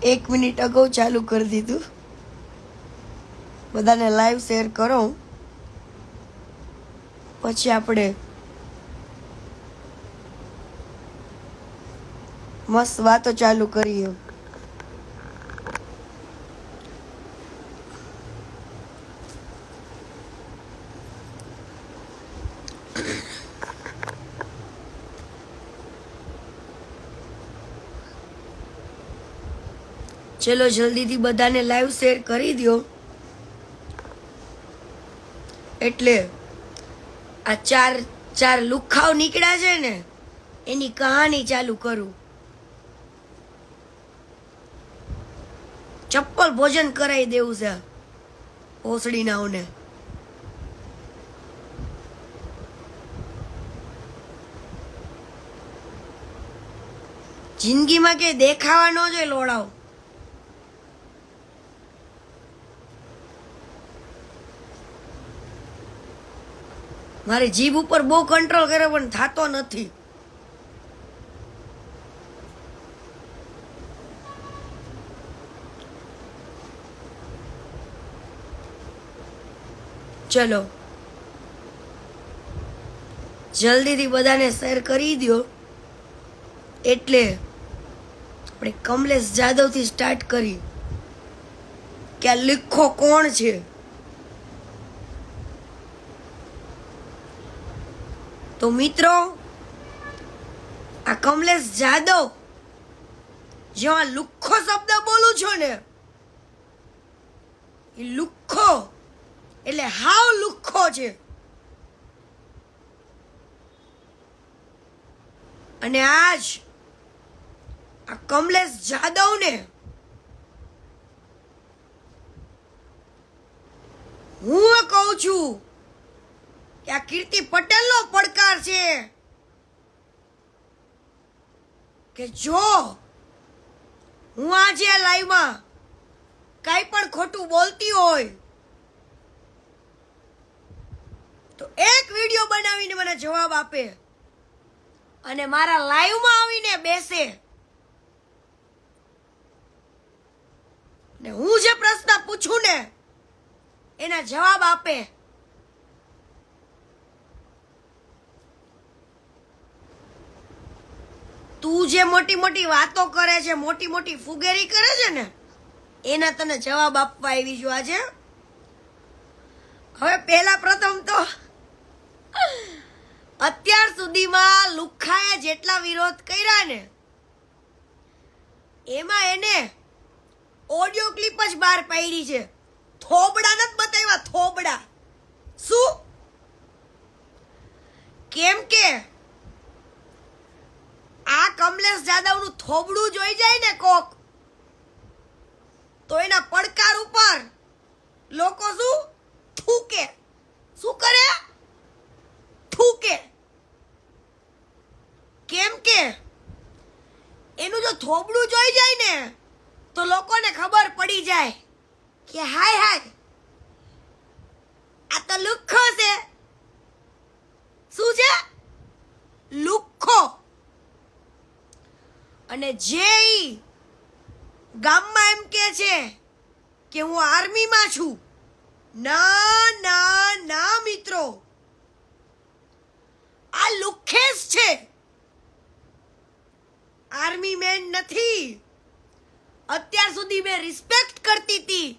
1 minute અગાઉ ચાલુ કરી દીધું. બધાને લાઈવ શેર કરો, પછી આપણે મસ્ત વાતો ચાલુ કરીએ. ચલો જલ્દીથી બધાને લાઈવ શેર કરી દો, એટલે આ ચાર લુખાઓ નીકળ્યા છે ને એની કહાની ચાલુ કરું. ચપ્પલ ભોજન કરાવી દેવું છે ઓસડીનાઓને. જિંદગીમાં કે દેખાવા ન જોઈએ લોડાઓ. મારી જીભ ઉપર બહુ કંટ્રોલ કરે પણ થતો નથી. ચલો જલ્દીથી બધાને શેર કરી દો, એટલે આપણે કમલેશ જાદવથી સ્ટાર્ટ કરી કે આ લુખ્ખો કોણ છે. તો મિત્રો, આ કમલેશ જાદવ જ્યાં લુખ્ખો શબ્દ બોલું છો ને, એ લુખ્ખો એટલે હાવ લુખ્ખો છે. અને આજ આ કમલેશ જાદવને હું કહું છું કે આ કીર્તિ પટેલનો પડકાર છે કે જો હું આજે આ લાઈવમાં કાંઈ પણ ખોટું બોલતી હોય તો એક વિડીયો બનાવીને મને જવાબ આપે અને મારા લાઈવમાં આવીને બેસે ને હું જે પ્રશ્ન પૂછું ને એના જવાબ આપે. તું જે મોટી મોટી વાતો કરે છે, મોટી મોટી ફુગેરી કરે છે ને, એના તને જવાબ આપવા આવી છું આજે. હવે પહેલા પ્રથમ તો અત્યાર સુધીમાં લુખ્ખાએ જેટલા વિરોધ કર્યા ને એમાં એને ઓડિયો ક્લિપ જ બહાર પાડી છે. થોબડા નથી બતાવ્યા, થોબડા. શું? કેમ કે આ કમલેશ જાદવનું થોબડું જોઈ જાય ને કોક, તો એના પડકાર ઉપર લોકો શું થૂકે. શું કરે? થૂકે. કેમ કે એનું જો થોબડું જોઈ જાય ને તો લોકોને ખબર પડી જાય કે હાય હાય આ તો લુખ્ખો છે. શું છે? લુખ્ખો. અને જે ગામમાં એમ કે છે કે હું આર્મીમાં છું, ના ના ના મિત્રો, આ લુખ્ખેશ છે, આર્મી મેન નથી. અત્યાર સુધી મેં રિસ્પેક્ટ કરતી હતી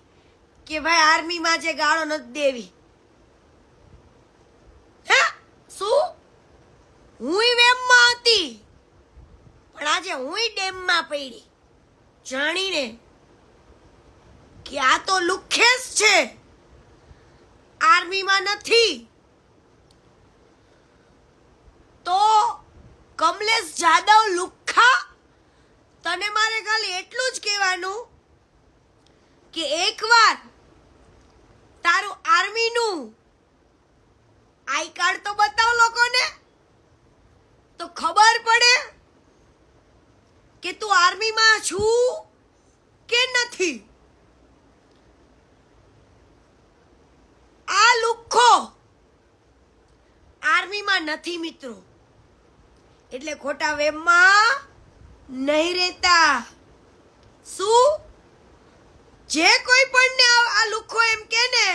કે ભાઈ આર્મીમાં જે ગાળો નથી દેવી. હે શું? હું વેમમાં હતી પણ આજે હું ડેમમાં પડી જાણીને કે આ તો લુખ્ખેશ છે, આર્મીમાં નથી. તો કમલેશ જાદવ લુખ્ખા, તને મારે ખાલી એટલું જ કહેવાનું કે એકવાર તારું આર્મીનું આઈ કાર્ડ તો બતાવ લોકોને, તો ખબર પડે કે તું આર્મીમાં છું કે નથી. આ લુખ્ખો આર્મીમાં નથી મિત્રો, એટલે ખોટા વેમમાં નહીં રહેતા. શું જે કોઈ પણ ને આ લુખ્ખો એમ કે ને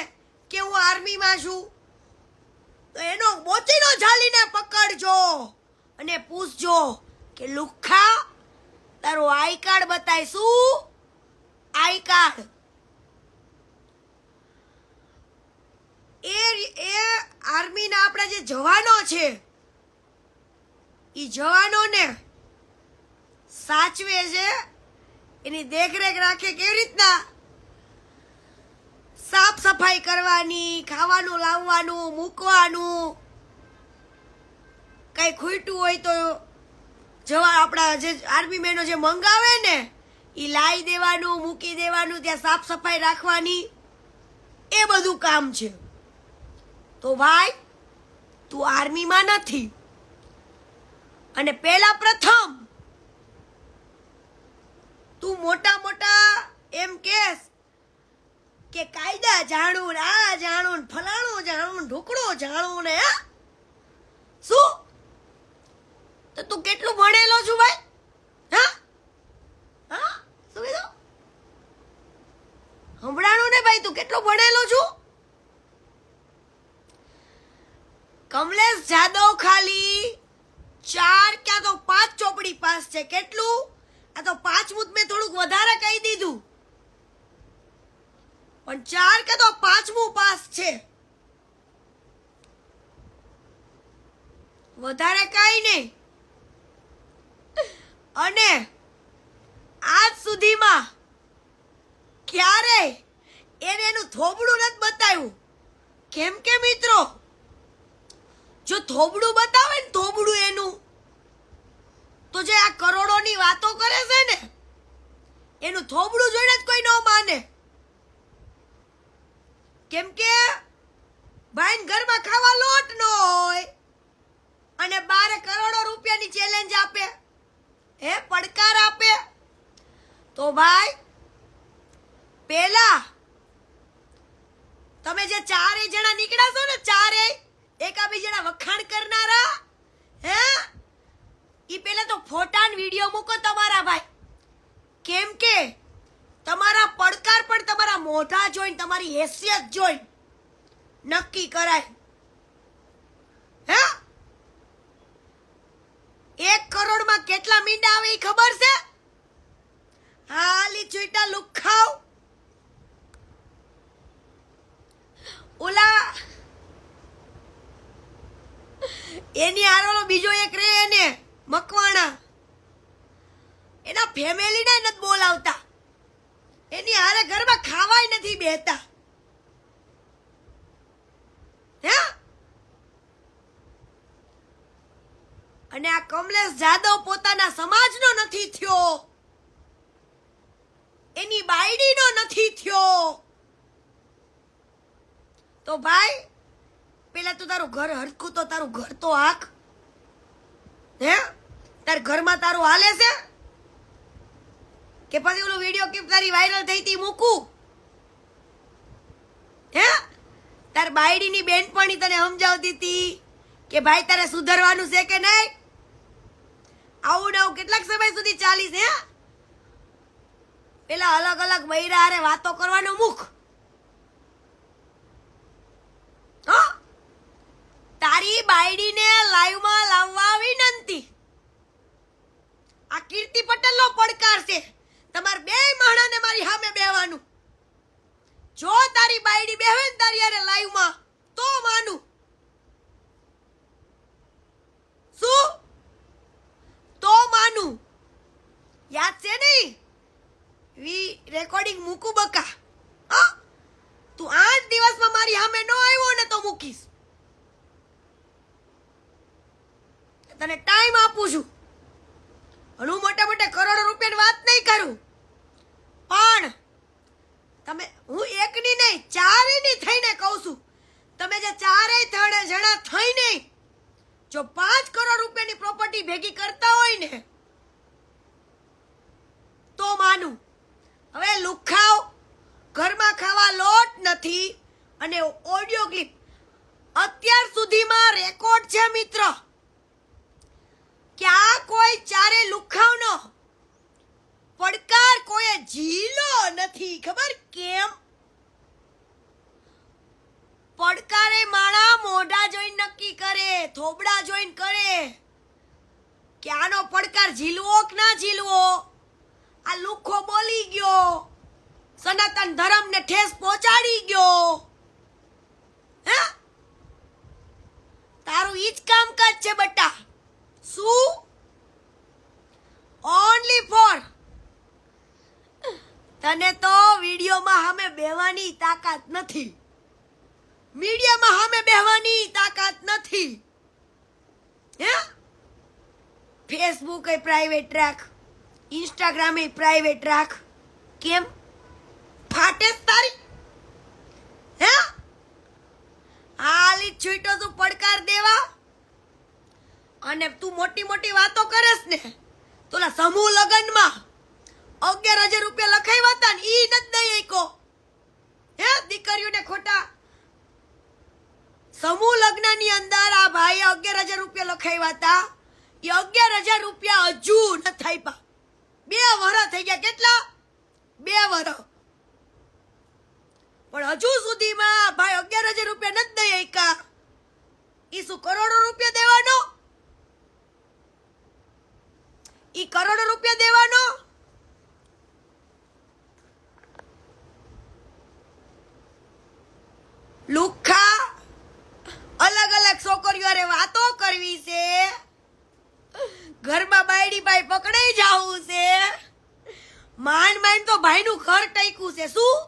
કે હું આર્મીમાં છું તો એનો મોતીનો ઝાલીને પકડજો અને પૂછજો કે લુખ્ખા તારું આઈ કાર્ડ બતાય. શું આઈ કાર્ડ? એ આર્મીના આપણા જે જવાનો છે એ જવાનોને સાચવે છે, એની દેખરેખ રાખે. કેવી રીતના? સાફ સફાઈ કરવાની, ખાવાનું લાવવાનું, મૂકવાનું, કઈ ખૂટ્યું હોય તો જવા આપણા જે આર્મી મેનો જે મંગાવે ને એ લાવી દેવાનું, મૂકી દેવાનું, ત્યાં સાફ સફાઈ રાખવાની, એ બધું કામ છે. તો ભાઈ તું આર્મીમાં નથી. અને પહેલા પ્રથમ તું મોટા મોટા એમ કેસ કે કાયદા જાણું ને આ જાણું ને ફલાણું જાણું ને ઢોકળો જાણું ને શું? તો તું કેટલું ભણેલો છું ભાઈ? હા હા શું કીધું? સંભળાણું ને ભાઈ, તું કેટલું ભણેલો છું? કમલેશ જાદવ ખાલી 4 ક્યાં તો 5 ચોપડી પાસ છે. કેટલું? આ તો 5મું મેં થોડુંક વધારે કહી દીધું, પણ 4 કે તો 5મું પાસ છે, વધારે કઈ નહીં. અને આજ સુધીમાં ક્યારે એને એનું થોબડું નથી બતાવ્યું. કેમ કે મિત્રો, જો થોબડું બતાવે ને થોબડું એનું, તો જે આ કરોડોની વાતો કરે છે ને એનું થોબડું જોઈને જ કોઈ ન માને. કેમ કે ભાઈ ઘરમાં ખાવા લોટ ન હોય અને 12 કરોડો રૂપિયાની ચેલેન્જ આપે, પડકાર આપે, તો ભાઈ પેલા તમે જે 4 જણા નીકળ્યા છો ને, 4 એકાબીજાના વખાણ કરનારા, ઈ પેલા તો ફોટા ને વિડીયો મૂકો તમારા ભાઈ. કેમ કે તમારા પડકાર પણ તમારા મોઢા જોઈને, તમારી હેસિયત જોઈને નક્કી કરાય. 1 કરોડમાં કેટલા મીંડા આવે એ ખબર છે? હાલી ચૂઈટા લુખાવ ઓલા એની હારોલો બીજો એક રે એને મકવાણા, એના ફેમિલીને નથી બોલાવતા, એની હારે ઘરમાં ખાવાય નથી બેતા. અને આ કમલેશ જાદવ પોતાના સમાજનો નથી થયો, એની બાયડીનો નથી થયો. તો ભાઈ પેલા તું તારું ઘર હરખું તો તારું ઘર તો હાક. તાર ઘરમાં તારું હાલે છે કે પછી ઓલો વિડીયો ક્લિપ તારી વાયરલ થઈ હતી મૂકું? તાર બાયડીની બેનપણી તને સમજાવતી હતી કે ભાઈ તારે સુધરવાનું છે કે નહીં? આવું ને આવું કેટલાક સમય સુધી ચાલી છે? પેલા અલગ અલગ બૈરા હારે વાતો કરવાનું મુખ. તારી બાયડીને લાઈવમાં લાવવા વિનંતી. આ કીર્તિ પટેલનો પડકાર છે, તમારે 2 માણસને મારી સામે બેવાનું. જો તારી બાયડી બેહે ને તારી હારે લાઈવમાં તો માનું. શું? તો માનું. યાદ છે નહીં? રેકોર્ડિંગ મૂકું બકા. તું 8 દિવસમાં મારી સામે ન આવ્યો ને તો મૂકીશ. તને ટાઈમ આપું છું. હું મોટા મોટા કરોડો રૂપિયાની વાત નહીં કરું, પણ તમે, હું એકની નહીં 4ની થઈને કહું છું, તમે જે 4 જણા થઈને જો 5 કરોડ રૂપિયાની પ્રોપર્ટી ભેગી કરતા હોય ને તો માનું. હવે લુખાવ ઘરમાં ખાવા લોટ નથી અને ઓડિયો ક્લિપ અત્યાર સુધીમાં રેકોર્ડ છે મિત્ર, કે આ કોઈ 4 લુખાવનો પડકાર કોઈએ કેમ? પડકારે માણા મોઢા જોઈને નક્કી કરે, થોબડા જોઈને કરે કે આનો પડકાર ઝીલવો કે ના ઝીલવો. આ લુખ્ખો બોલી ગયો, સનાતન ધર્મને ઠેસ પહોંચાડી ગયો. હે, તારું ઈ જ કામકાજ છે બટા. શું? ઓનલી ફોર તને તો વિડીયોમાં સામે બેહવાની તાકાત નથી, મીડિયામાં સામે બેહવાની તાકાત નથી. હે, ફેસબુક એ પ્રાઇવેટ રાખ, ઇન્સ્ટાગ્રામ એ પ્રાઇવેટ રાખ. કેમ? ફાટે તારી? હે, હાલી છૂટો તું પડકાર દેવા અને તું મોટી મોટી વાતો કરેસ ને. તોલા સમૂહ લગનમાં 11,000 રૂપિયા લખાવ્યા હતા ને ઈ નથી દઈ શકો. હે, દીકરીઓને ખોટા સમૂહ લગ્નની અંદર આ ભાઈએ 11,000 રૂપિયા લખાવ્યા હતા. એ 11,000 રૂપિયા હજુ નથી આપ્યા. 2 વર્ષ થઈ ગયા. કેટલા? 2 વર્ષ. પણ હજુ સુધીમાં ભાઈ 11,000 રૂપિયા નથી દઈ શક્યા. ઈ શું કરોડો રૂપિયા દેવાનો? ઈ કરોડો રૂપિયા દેવાનો? લુખ્ખા અલગ અલગ છોકરીઓ હારે વાતો કરવી છે, ઘરમાં બાયડી ભાઈ પકડાઈ જાવું છે, માંડ માંડ તો ભાઈનું ઘર ટક્યું છે. શું?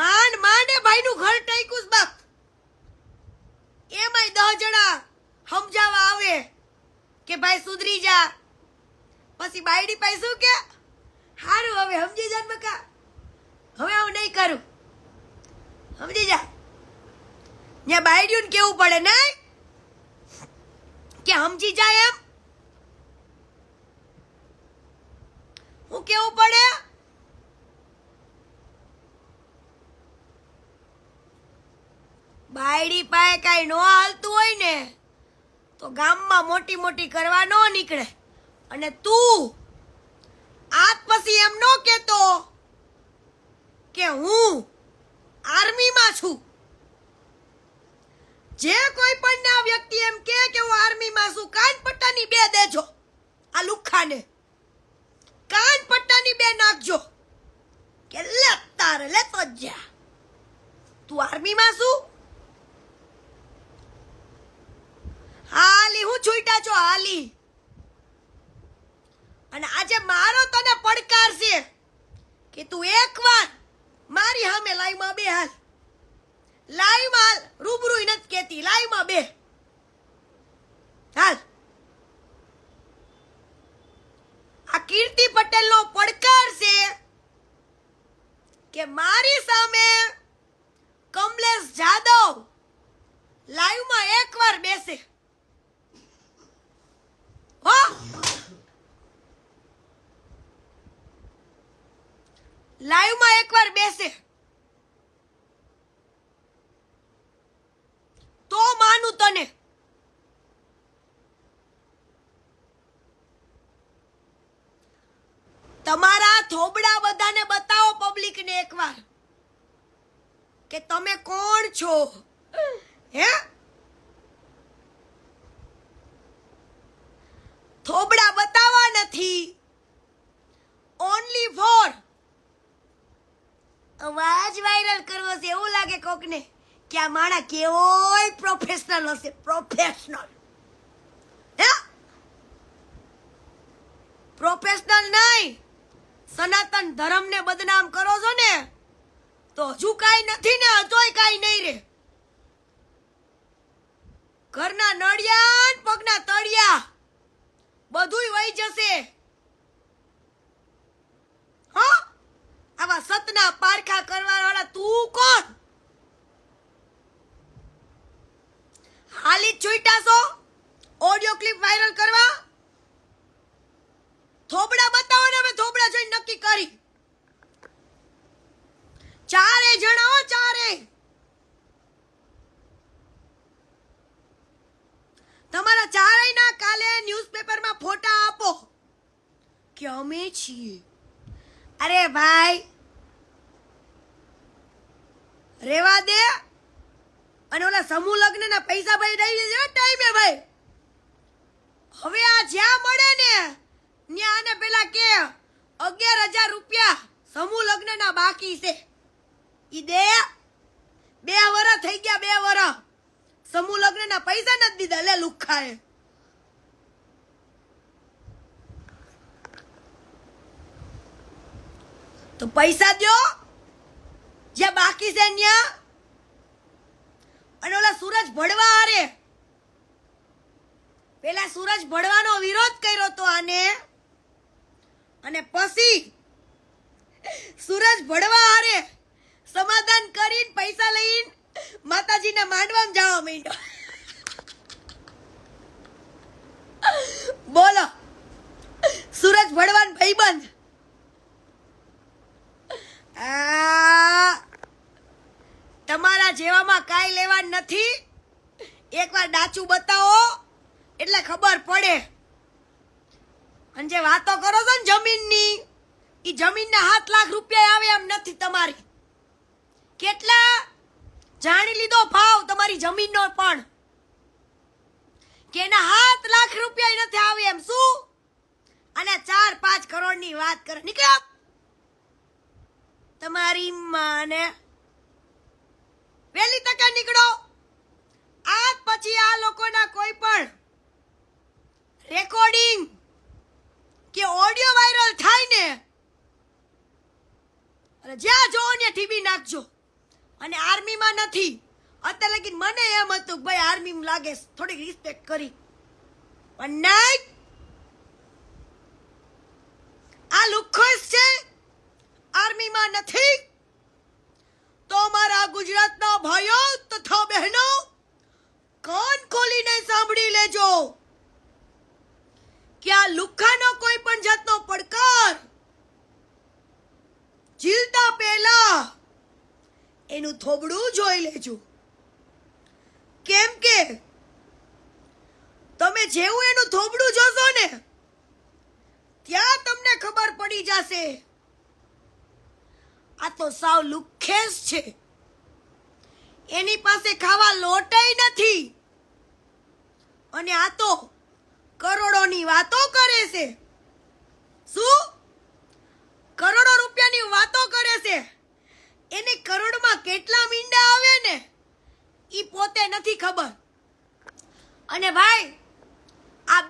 માંડ માંડે ભાઈનું ઘર ટક્યું બાપ. એમાંય 10 જણા સમજાવવા આવે કે ભાઈ સુધરી જા. પછી બાયડી ભાઈ શું કે, હારું હવે સમજી જા બકા, હવે હું નહીં કરું, સમજી જા. ત્યાં બાયડીઓને કેવું પડે નહીં કે સમજી જાય એમ. હું કેવું પડે? બાયડી પાસે કઈ નો હાલતું હોય ને તો ગામમાં મોટી મોટી કરવા નો નીકળે. અને તું આજ પછી એમ નો કેતો કે હું આર્મીમાં છું. જે કોઈ પણ ના વ્યક્તિ એમ કે હું આર્મીમાં છું, કાન પટ્ટાની 2 દેજો. આ લુખ્ખાને કાન પટ્ટાની 2 નાખજો કે લે તારે લેતો જા, તું આર્મીમાં છું. હાલી હું છૂટા છો હાલી. અને આજે મારો તને પડકાર છે કે તું એકવાર મારી સામે લાઈવમાં બે હાલ. લાઈવમાં રૂબરૂ નથી કેતી, લાઈવમાં બે હાલ. આ કીર્તિ પટેલનો પડકાર છે કે મારી સામે કમલેશ જાદવ લાઈવમાં એકવાર બેસે. હો, લાઈવમાં એકવાર બેસે તો માનું તને. તમારા થોબડા બધાને બતાવો પબ્લિકને એકવાર કે તમે કોણ છો. હે, થોબડા બતાવવા નથી, ઓનલી ફોર અવાજ વાયરલ કરવો છે. એવું લાગે કોકને કે આ માણા કેવોય પ્રોફેશનલ હશે. પ્રોફેશનલ. હે, પ્રોફેશનલ નહીં, સનાતન ધર્મને બદનામ કરો છો ને તો હજુ કાંઈ નથી ને હજોય કાંઈ નહીં રે. ઘરના નળિયા ને પગના તળિયા બધુંય વહી જશે. હા, આવા સતના પારખા કરવા વાળા તું કોણ? હાલી છૂટા છો ઓડિયો ક્લિપ વાયરલ કરવા? થોબડા બતાવો ને, અમે થોબડા જોઈને નક્કી કરી. 4 જણા, 4 તમારા 4 ના કાલે ન્યૂઝપેપરમાં ફોટા આપો કે અમે છીએ. અરે ભાઈ, રેવા દે. અને ઓલા સમૂહ લગ્નના પૈસા ભાઈ દઈ દેજો ટાઈમે ભાઈ. હવે આ જ્યાં મળે ને ત્યાં આને પેલા કે 11,000 રૂપિયા સમૂહ લગ્નના બાકી છે ઈ દે. 2 વર્ષ થઈ ગયા, 2 વર્ષ સમૂહ લગ્નના પૈસા નથી દીધા. લે લુખાએ તો પૈસા દ્યો જ્યાં બાકી છે ન્યા. અને ઓલા સૂરજ ભડવા હારે પેલા સૂરજ ભડવાનો વિરોધ કર્યો તો આને, અને પછી સૂરજ ભડવા હારે સમાધાન કરીને પૈસા લઈને માતાજીના માંડવામાં જવા માંડ્યો. બોલો સૂરજ ભડવાન ભાઈબંધ. તમારા જેવામાં કાંઈ લેવા નથી. એકવાર ડાચું બતાવો એટલે ખબર પડે. અને જે વાતો કરો છો ને જમીનની, એ જમીનના 7 લાખ રૂપિયા આવે એમ નથી તમારી. કેટલા જાણી લીધો ભાવ તમારી જમીનનો પણ, કે એના 7 લાખ રૂપિયા નથી આવે એમ. શું? અને 4-5 કરોડની વાત કરે. નીકળો તમારી માને. વહેલી તકે નીકળો. આજ પછી આ લોકોના કોઈ પણ રેકોર્ડિંગ કે ઓડિયો વાયરલ થાય ને, અને જ્યાં જોવો ને ટીવી નાખજો. અને આર્મીમાં નથી અત્યારે લગી. મને એમ હતું કે ભાઈ આર્મીમાં લાગે થોડીક રિસ્પેક્ટ કરી, પણ નહીં. આ લુખ્ખોસ છે, આર્મીમાં નથી. તો મારા ગુજરાતના ભાઈઓ તથા બહેનો કાન ખોલીને સાંભળી લેજો કે આ લુખ્ખાનો કોઈ પણ જાતનો પડકાર જીલતા પહેલા એનું થોબડું જોઈ લેજો. કેમ કે તમે જેવું એનું થોબડું જોશો ને ત્યાં તમને ખબર પડી જશે આ તો સાવ લુખ્ખેસ છે. એની પાસે ખાવા લોટય નથી, અને આ તો કરોડોની વાતો કરે છે. શું? કરોડો રૂપિયાની વાતો કરે છે. એને કરોડમાં કેટલા મીંડા આવે ને ઈ પોતે નથી ખબર. અને ભાઈ આ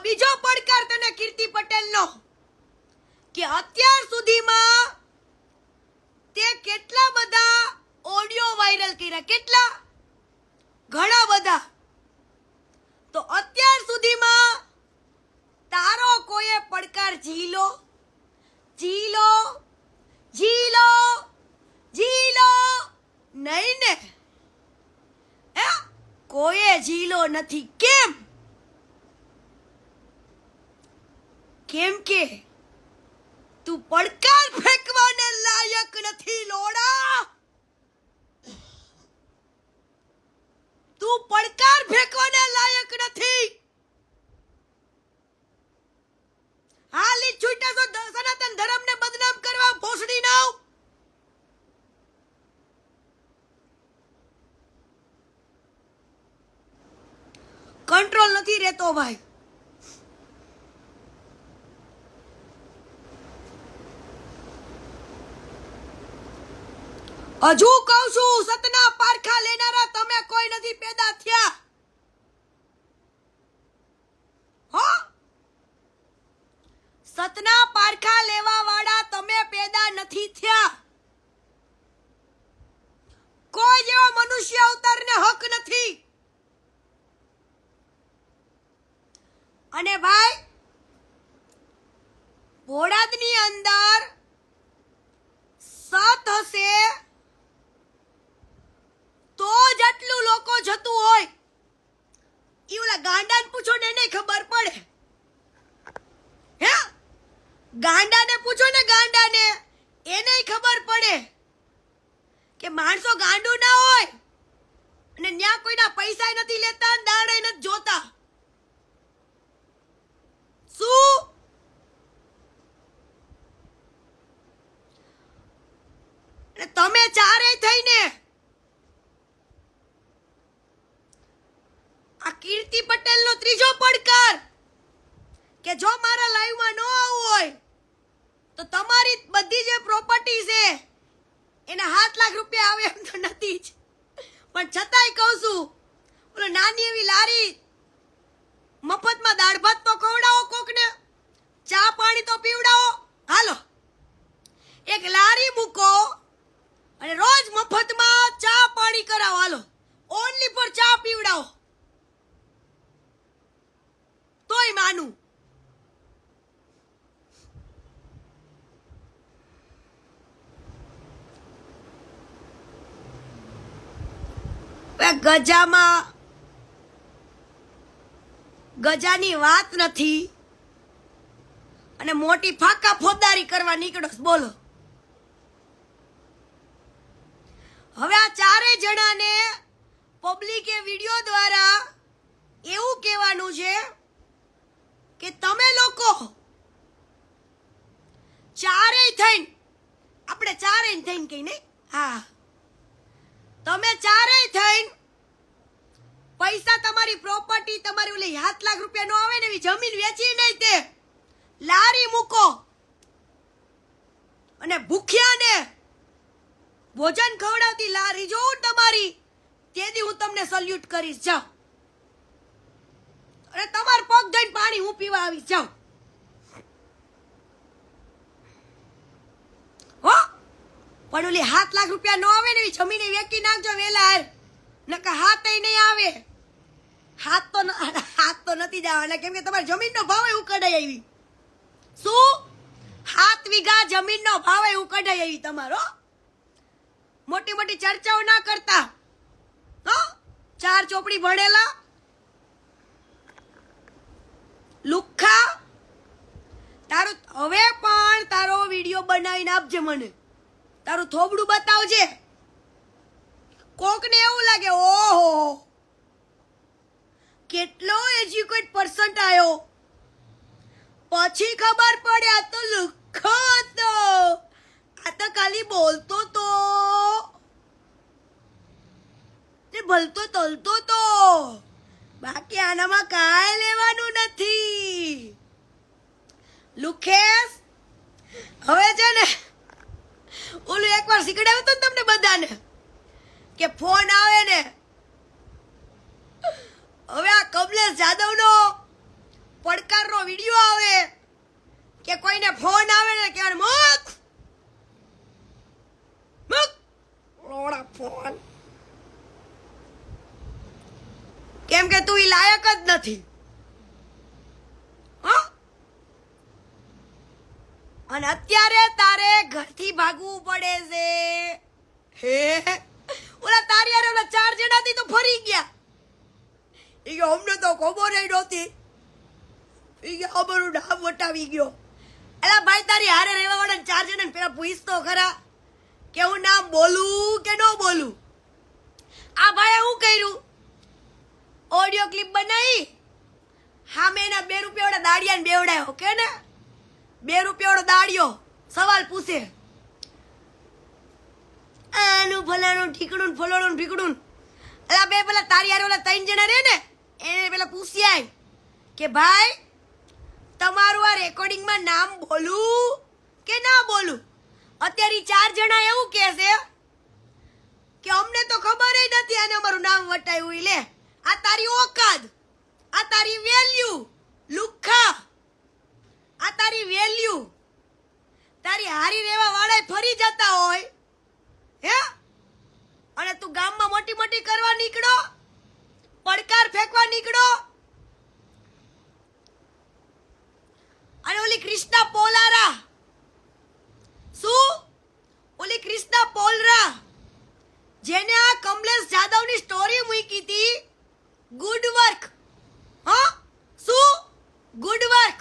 બીજો પડકાર તને કીર્તિ પટેલનો, કે અત્યાર સુધીમાં તે કેટલા બધા ઓડિયો વાયરલ કર્યા. કેટલા? ઘણા બધા. તો અત્યાર સુધીમાં તારો કોઈએ પડકાર ઝીલો ઝીલો ઝીલો ઝીલો નહીં ને? કોઈએ ઝીલો નથી. કેમ? કેમ કે તું પડકાર ફેંકવાને લાયક નથી લોડા. તું પડકાર ફેંકવાને લાયક નથી. હાલી છૂટા તો સનાતન ધર્મને બદનામ કરવા ભોસડી નાવ. કંટ્રોલ નથી રહેતો ભાઈ. હજુ કહું છું, સતના પારખા લેનારા તમે કોઈ નથી પેદા થયા. હો, સતના પારખા લેવા વાળા તમે પેદા નથી થયા. કોઈ જેવો મનુષ્ય અવતારને હક નથી. અને ભાઈ બોડાદની અંદર 7 હશે તો જ આટલું લોકો જતું હોય. ઈ ઓલા ગાંડાને પૂછો ને એને ખબર પડે. હે, ગાંડાને પૂછો ને, ગાંડાને એને ખબર પડે કે માણસો ગાંડું ના હોય અને ન્યા કોઈના પૈસા નથી લેતા, દાડે નથી જોતા. શું તમે ચારેય થઈને આ કીર્તિ પટેલનો ત્રીજો પડકાર કે જો મારા લાઈવમાં ન આવવું હોય તો તમારી બધી જે પ્રોપર્ટી છે એના 7 લાખ રૂપિયા આવે એમ તો નથી જ, પણ છતાંય કહું છું, ઓલો નાની એવી લારી મફતમાં દાળ ભાત તો ખવડાવો, કોકને ચા પાણી તો પીવડાવો. હાલો એક લારી મૂકો અને રોજ મફતમાં ચા પાણી કરાવો. હાલો ઓનલી ફોર ચા પીવડાવો તોય માનું. ગજામાં ગજાની વાત નથી અને મોટી ફાકા ફોજદારી કરવા નીકળો. બોલો હવે આ ચારેય જણાને પબ્લિકે વિડિયો દ્વારા એવું કહેવાનું છે કે તમે લોકો ચારેય થઈને, આપણે ચારેય થઈને કઈ નહીં, હા તમે ચારેય થઈને પૈસા, તમારી પ્રોપર્ટી, તમારી ઓલી 7 લાખ રૂપિયા નો આવે ને એવી જમીન વેચી નહીં, તે લારી મૂકો અને ભૂખ્યાને ભોજન ખવડાવતી લારી જોઉં તમારી, તેથી હું તમને સલ્યુટ કરીશ. જાઓ અને તમાર પગ ધોઈને પાણી હું પીવા આવીશ. જાઓ હો, પણ ઓલી 7 લાખ રૂપિયા નો આવે ને એવી જમીન વેચી નાખજો વેલા, નકર હાથ નહીં આવે. હાથ તો નથી જવાના, કેમ કે તમારી જમીનનો ભાવ એવું કઢાઈ આવી. શું 7 વીઘા જમીનનો ભાવ એવું કઢાઈ આવી તમારો. મોટી મોટી ચર્ચાઓ ના કરતા હો, 4 ચોપડી ભણેલા લુખ્ખા. તારું હવે પણ તારો વિડિયો બનાવીને આપજે, મને તારું થોબડું બતાવજે. કોકને એવું લાગે ઓહો કેટલો એજ્યુકેટ પર્સન્ટ આવ્યો, પછી ખબર પડે આ તો લુખ્ખો હતો, આ તો ખાલી બોલતો તો ને ભલતો તલતો તો, બાકી આનામાં કાંઈ લેવાનું નથી. લુખેસ હવે છે ને ઓલું એકવાર શીખડાવ્યું હતું તમને બધાને કે ફોન આવે ને, હવે આ કમલેશ જાદવનો પડકારનો વિડિયો આવે કે કોઈને ફોન આવે ને કે મુક મુક લોડા ફોન, કેમ કે તું ઈ લાયક જ નથી. અને અત્યારે તારે ઘરથી ભાગવું પડે છે. હે ઓલા તારી હારે ઓલા 4 જણાથી તો ફરી ગયા. ઈ કે અમને તો ખબર જ નહોતી. ઈ કે અમારું નામ વટાવી ગયો. એલા ભાઈ તારી હારે રહેવા વાળા 4 જણાને પેલા પૂછ તો ખરા કે હું નામ બોલું કે ન બોલું. આ ભાઈએ શું કર્યું, ઓડિયો ક્લિપ બનાવી, સામે એના 2 રૂપિયા વાળા દાડિયાને બેવડાયો કે ને, 2 રૂપિયા વાળો દાડિયો સવાલ પૂછે, આનું ફલાણું ઠીકડું ફલાણું ઠીકડું. અલા બે પેલા તારી હારે ઓલા 3 જણા રે ને એને પેલા પૂછ્યા કે ભાઈ તમારું આ રેકોર્ડિંગમાં નામ બોલું કે ના બોલું. અત્યારે 4 જણા એવું કહે છે કે અમને તો ખબર જ નથી આને અમારું નામ વટાયું. લે આ તારી ઓકાત, આ તારી વેલ્યુ લુખ્ખા, આ તારી વેલ્યુ. તારી હારી રહેવા વાળા ફરી જતા હોય હે, અને તું ગામમાં મોટી મોટી કરવા નીકળો, પડકાર ફેંકવા નીકળો. અને ઓલી કૃષ્ણા પોલારા, શું ઓલી કૃષ્ણા પોલરા જેને આ કમલેશ જાદવની સ્ટોરી મૂકી હતી, ગુડ વર્ક. હા શું ગુડ વર્ક.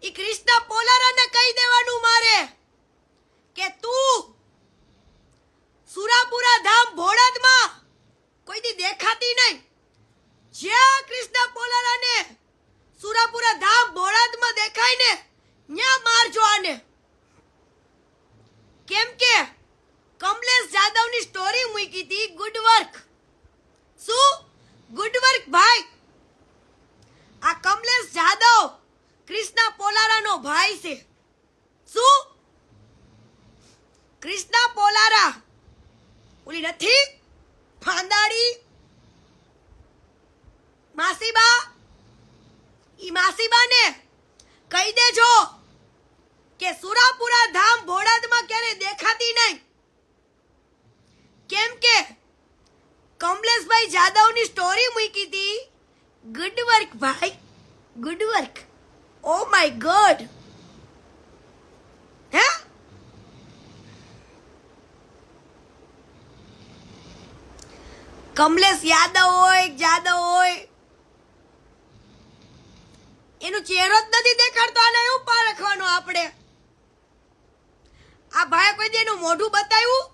ઈ કૃષ્ણા પોલારાને કહી દેવાનું મારે કે તું સુરાપુરા ધામ ભોળાદમાં કોઈ દી દેખાતી નહીં. જ્યાં કૃષ્ણા પોલારાને સુરાપુરા ધામ ભોળાદમાં દેખાય ને ત્યાં મારજો આને, કેમ કે કમલેશ ઓલી નથી ફાંદાડી માસીબા, ઈ માસીબાને કહી દેજો કે સુરાપુરા ધામ ભોળાદમાં ક્યારે દેખાતી નહીં. કેમ કે કમલેશભાઈ જાદવની સ્ટોરી મૂકી હતી. ગુડ વર્ક ભાઈ, good work. Oh my God. હે કમલેશ યાદવ હોય જાદવ હોય એનો ચહેરો જ નથી દેખાડતો. આને એવું પારખવાનું આપણે? આ ભાઈ કોઈ દી એનું મોઢું બતાવ્યું?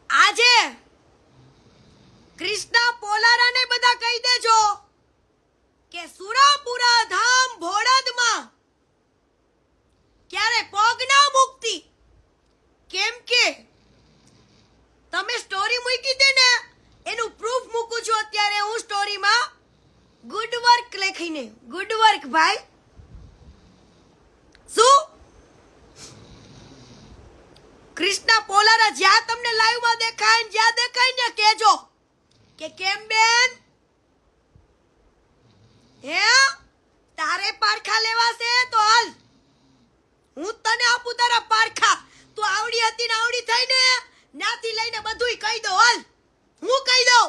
આજે કૃષ્ણા પોલારાને બધા કહી દેજો કે સુરાપુરા ધામ ભોળાદમાં ક્યારે પગ ના મૂકતી. કેમ કે તમે સ્ટોરી મૂકી દે ને એનું પ્રૂફ મૂકું છું અત્યારે હું સ્ટોરીમાં. ગુડ વર્ક લખીને. ગુડ વર્ક ભાઈ. શું કૃષ્ણા પોલારા જ્યાં તમને લાઈવમાં દેખાય ને જ્યાં દેખાય ને કહેજો કે કેમ બેન હે તારે પારખા લેવાશે તો હાલ હું તને આપું તારા પારખા. તું આવડી હતી ને આવડી થઈ ને નાથી લઈને બધુંય કહી દો. હાલ હું કહી દઉં.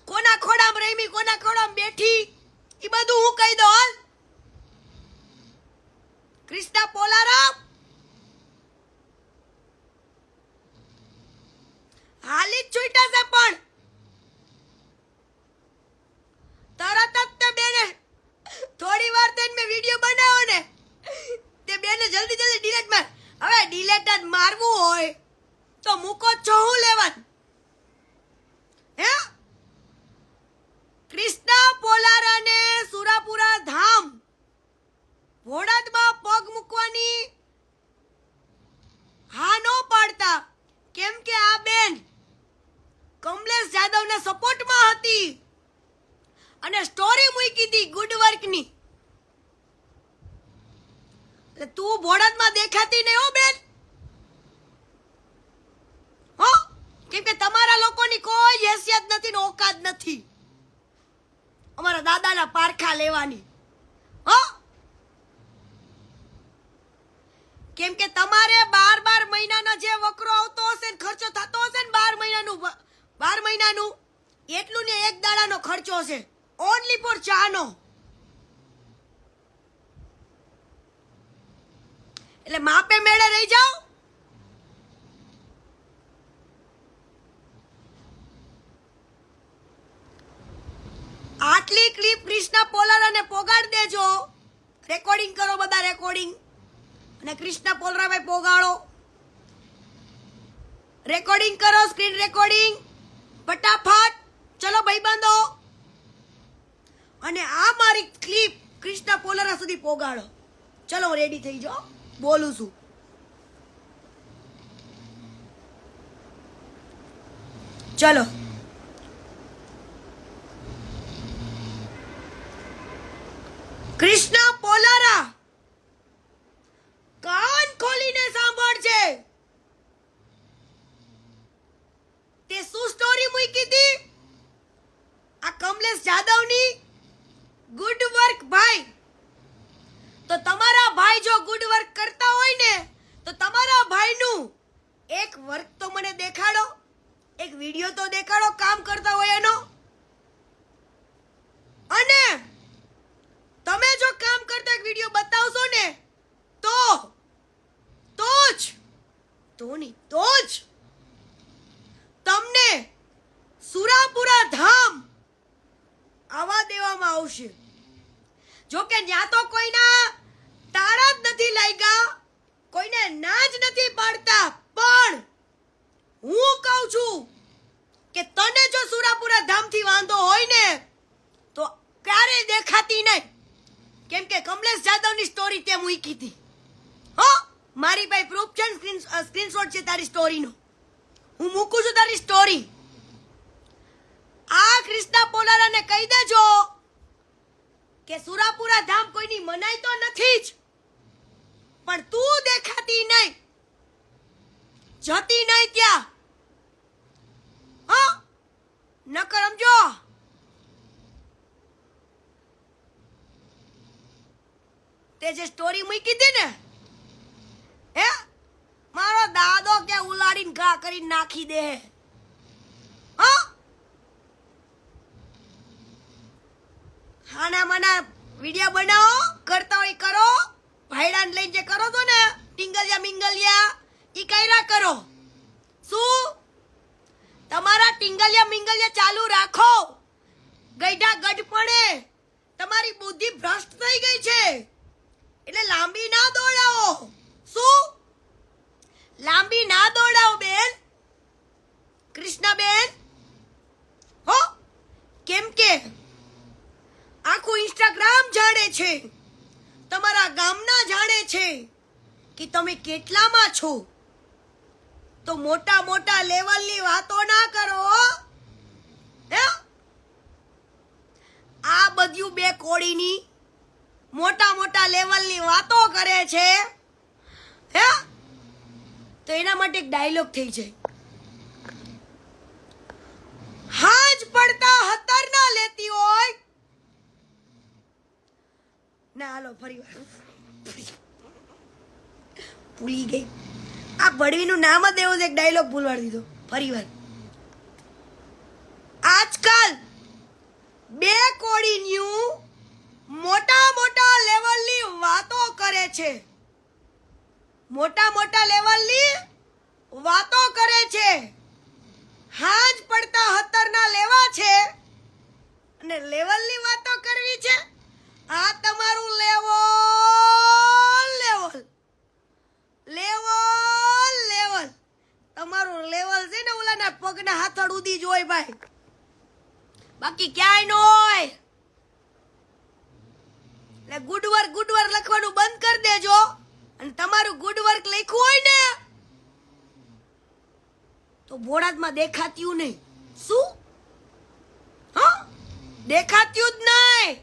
કોના ખોડામાં રમી કોના ખોડામાં બેઠી એ બધું હું કહી દઉં. હાલ કૃષ્ણા પોલારા હાલી જ છૂટા છે પણ તરત જ તે બેને થોડી વાર થઈને મેં વિડીયો બનાવ્યો ને તે બેને જલ્દી જલ્દી ડિલેટ માર. હવે ડિલેટ જ મારવું હોય તો મૂકો છો હું લેવાનું. હે કૃષ્ણા પોલારાને સુરાપુરા ધામ ભોળાદમાં પગ મૂકવાની હા નો પાડતા. કેમ કે આ બેન કમલેશ જાદવના સપોર્ટમાં હતી અને સ્ટોરી મૂકી હતી ગુડ વર્કની. એટલે તું ભોળાદમાં દેખાતી નહીં હો બેન. હો કેમ કે તમારા લોકોની કોઈ હેસિયત નથી ને ઓકાત નથી અમારા દાદાના પારખા લેવાની. હો કેમ કે તમારે 12 મહિનાના જે વકરો આવતો હશે ને ખર્ચો થતો હશે ને 12 મહિનાનું એટલું ને એક દાડાનો ખર્ચો છે ઓનલી ફોર ચાનો. એટલે માપે મેળે રહી જાઓ. આટલી ક્લિપ કૃષ્ણા પોલારાને પોગાડ દેજો. રેકોર્ડિંગ કરો બધા રેકોર્ડિંગ અને કૃષ્ણા પોલરાભાઈ પોગાડો. રેકોર્ડિંગ કરો સ્ક્રીન રેકોર્ડિંગ ફટાફટ. ચલો ભાઈબંધો અને આ મારી ક્લિપ કૃષ્ણા પોલારા સુધી પોગાડો. ચલો હું રેડી થઈ જાઓ બોલું છું. ચલો કૃષ્ણા પોલારા કાન ખોલીને સાંભળજે. તે શું સ્ટોરી મૂકી હતી આ કમલેશ જાદવની? ગુડ વર્ક ભાઈ. તો તમારા ભાઈ જો ગુડ વર્ક કરતા હોય ને તો તમારા ભાઈનું એક વર્ક તો મને દેખાડો, એક વિડિયો તો દેખાડો કામ કરતા હોય એનો. અને તમે જો કામ કરતા એક વિડિયો બતાવશો ને તો જ તમને સુરાપુરા ધામ આવવા દેવામાં આવશે. જો કે ત્યાં તો કોઈના તાળા જ નથી લાગ્યા, કોઈને ના જ નથી પાડતા. પણ હું કહું છું કે તને જો સુરાપુરા ધામથી વાંધો હોય ને તો ક્યારેય દેખાતી નહીં. કેમ કે કમલેશ જાદવની સ્ટોરી તે મૂકી હતી. હો મારી પાસે પ્રૂફ છે, સ્ક્રીનશોટ છે તારી સ્ટોરીનો. હું મૂકું છું તારી સ્ટોરી. આ કૃષ્ણા પોલારાને કહી દેજો કે સુરાપુરા ધામ કોઈની મનાઈ તો નથી જ, પણ તું દેખાતી નહીં, જતી નહીં ત્યાં. હા, નકર સમજો તે જે સ્ટોરી મૂકી હતી ને, હે મારો દાદો કે ઉલાડીને ઘા કરીને નાખી દે. હા, હાના માના વિડિયો બનાવો, કરતા હોય કરો, ભાઈડાને લઈને જે કરો તો ને ટિંગલિયા મિંગલિયા ઈ કર્યા કરો. શું તમારા ટિંગલિયા મિંગલિયા ચાલુ રાખો, ગઈઢા ગઢ પડે, તમારી બુદ્ધિ ભ્રષ્ટ થઈ ગઈ છે એટલે લાંબી ના દોડાવો. શું લાંબી ના દોડાવો બેન, કૃષ્ણાબેન. હો, કેમ કે આખું ઇન્સ્ટાગ્રામ જાણે છે, તમારા ગામના જાણે છે કે તમે કેટલામાં છો. તો મોટા મોટા લેવલની વાતો ના કરો. હે, આ બધું બે કોડીની મોટા મોટા લેવલની વાતો કરે છે. હે, તો એના માટે એક ડાયલોગ થઈ જાય, હાજ પડતા હતર ના લેતી હોય ના. હાલો ફરી વાર ભૂલી ગઈ. આ બળવીનું નામ જ એવું છે, એક ડાયલોગ ભૂલવાડી દીધો. ફરી વાર, આજકાલ બે કોડીન્યુ મોટા મોટા લેવલની વાતો કરે છે, મોટા મોટા લેવલની વાતો કરે છે. હાજ પડતા હતરના લેવા છે અને લેવલની વાતો કરવી છે. આ તમારું લેવલ તમારું લેવલ છે ને ઓલાના પગના હાથડ ઉડી જ હોય ભાઈ, બાકી ક્યાંય ન હોય. એટલે ગુડ વર્ક લખવાનું બંધ કરી દેજો. અને તમારું ગુડ વર્ક લખ્યું હોય ને તો બોર્ડમાં દેખાત્યું નહીં. શું? હા, દેખાત્યું જ નહીં.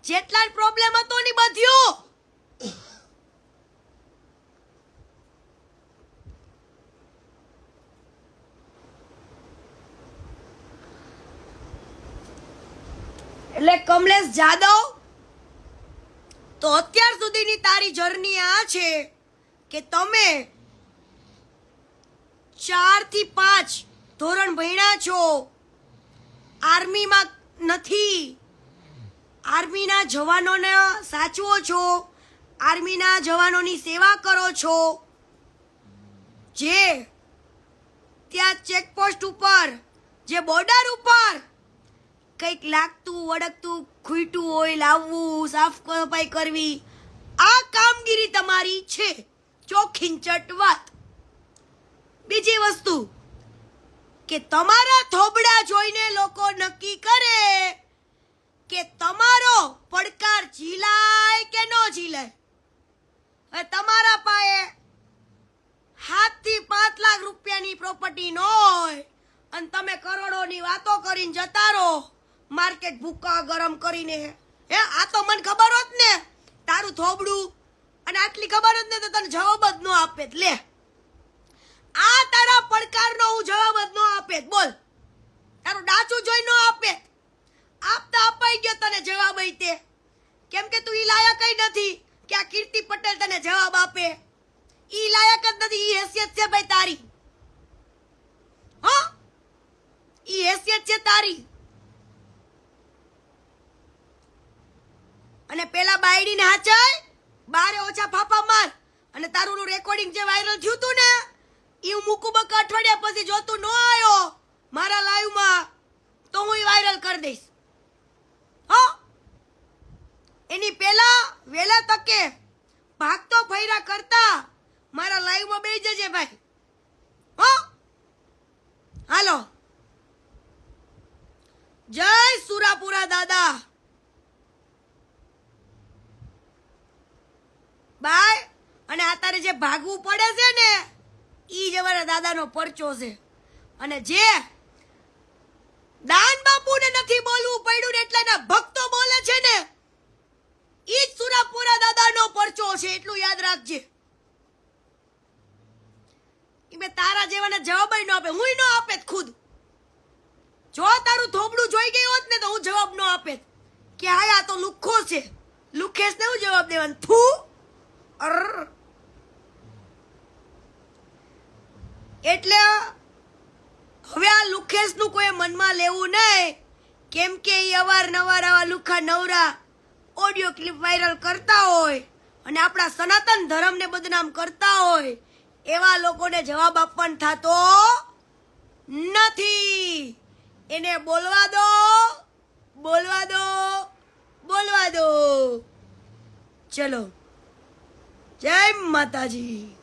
જેટલા પ્રોબ્લેમ હતો ને બધું એટલે કમલેશ જાદવ, તો અત્યાર સુધીની તારી જર્ની આ છે કે તમે 4 થી 5 ધોરણ ભણ્યા છો, આર્મીમાં નથી, આર્મીના જવાનોને સાચવો છો, આર્મીના જવાનોની સેવા કરો છો. જે ત્યાં ચેકપોસ્ટ ઉપર, જે બોર્ડર ઉપર કંઈક લાગતું વળગતું ખૂટ્યું હોય, લાવવું, સાફ સફાઈ કરવી, આ કામગીરી તમારી છે. ચોખીંચટ વાત. બીજી વસ્તુ કે તમારા થોબડા જોઈને લોકો નક્કી કરે કે તમારો પડકાર ઝીલાય કે ન ઝીલાય. હવે તમારા પાસે 7 થી 5 લાખ રૂપિયાની પ્રોપર્ટી ન હોય અને તમે કરોડોની વાતો કરીને જતા રહો, માર્કેટ ભૂકા ગરમ કરીને. હે, આ તો મને ખબર હોત ને તારું થોબડું અને આટલી ખબર જ ને તો તને જવાબ જ ન આપે. લે, આ તારા પડકારનો હું જવાબ જ ન આપે. બોલ, તારું ડાચું જોઈ ન આપે. આપતા અપાઈ ગયો તને જવાબ. તે કેમ કે તું ઈ લાયક જ નથી કે આ કીર્તિ પટેલ તને જવાબ આપે. ઈ લાયક જ નથી. ઈ હેસિયત છે ભાઈ તારી. હા, ઈ હેસિયત છે તારી. અને પેલા બાયડીને હાચાય, બારે ઓછા ફાફા માર. અને તારું રેકોર્ડિંગ જે વાયરલ થયું તું ને, ઈ હું મૂકું બકા અઠવાડિયા પછી જો તું ન આવ્યો મારા લાઈવમાં તો હું ઈ વાયરલ કરી દઈશ. હા, એની પેલા વેલા તકે ભાગતો ફૈરા કરતા મારા લાઈવમાં બેસી જજે ભાઈ. હા, હાલો, જય સુરાપુરા દાદા. બાય. અને આ તારે જે ભાગવું પડે છે ને, ઈ જ અમારા દાદાનો પરચો છે. અને જે દાન બાપુને નથી બોલવું પડ્યું ને એટલે એના ભક્તો બોલે છે ને, ઈ જ સુરાપુરા દાદાનો પરચો છે. એટલું યાદ રાખજે. એ મેં તારા જેવાના જવાબ ન આપે, હું ન આપે ખુદ. જો તારું થોબડું જોઈ ગઈ હોત ને તો હું જવાબ ન આપે કે હા આ તો લુખ્ખો છે. લુખ્ખેસ ને હું જવાબ દેવાનું? થૂ અર. એટલે હવે આ લુખ્ખેસ નું કોઈ મનમાં લેવું નહીં, કેમ કે એ અવારનવાર આવા લુખ્ખા નવરા ઓડિયો ક્લિપ વાયરલ કરતા હોય અને આપણા સનાતન ધર્મને બદનામ કરતા હોય, એવા લોકોને જવાબ આપવાનો થતો નથી. એને બોલવા દો, બોલવા દો, બોલવા દો. ચલો, જય માતાજી.